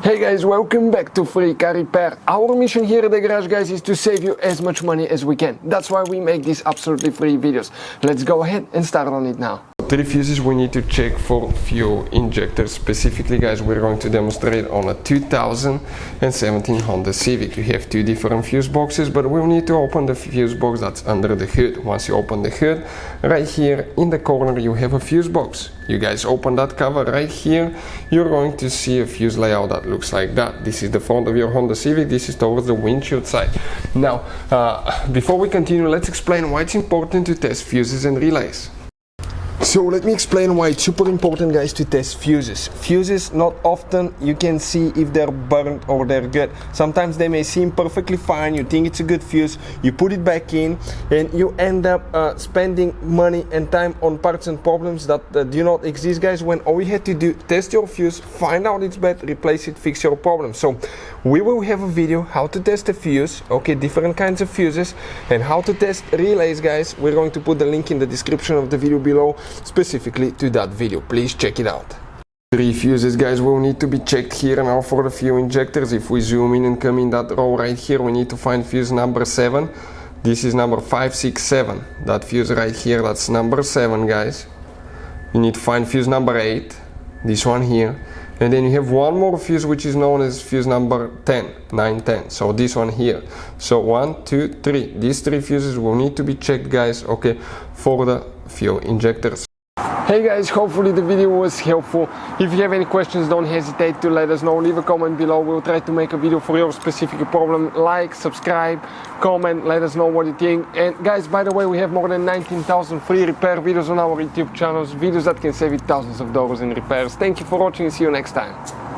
Hey guys, welcome back to Free Car Repair. Our mission here at the garage, guys, is to save you as much money as we can. That's why we make these absolutely free videos. Let's go ahead and start on it now. Three fuses we need to check for fuel injectors. Specifically, guys, we're going to demonstrate on a 2017 Honda Civic. You have two different fuse boxes, but we'll need to open the fuse box that's under the hood. Once you open the hood, right here in the corner you have a fuse box. You guys open that cover right here, you're going to see a fuse layout that looks like that. This is the front of your Honda Civic, this is towards the windshield side. Now, before we continue, let's explain why it's important to test fuses and relays. So let me explain why it's super important, guys, to test fuses. Fuses, not often you can see if they're burnt or they're good. Sometimes they may seem perfectly fine, you think it's a good fuse, you put it back in and you end up spending money and time on parts and problems that do not exist, guys, when all you had to do, test your fuse, find out it's bad, replace it, fix your problem. So we will have a video how to test a fuse, okay, different kinds of fuses, and how to test relays, guys. We're going to put the link in the description of the video below specifically to that video. Please check it out. Three fuses, guys, will need to be checked here now for the fuel injectors. If we zoom in and come in that row right here, we need to find fuse number 7. This is number 567. That fuse right here, that's number 7, guys. You need to find fuse number 8, this one here. And then you have one more fuse which is known as fuse number 10, 910. So this one here. So 1, 2, 3. These three fuses will need to be checked, guys, okay, for the fuel injectors. Hey guys, hopefully the video was helpful. If you have any questions, don't hesitate to let us know. Leave a comment below. We'll try to make a video for your specific problem. Like, subscribe, comment, let us know what you think. And guys, by the way, we have more than 19,000 free repair videos on our YouTube channels. Videos that can save you thousands of dollars in repairs. Thank you for watching and see you next time.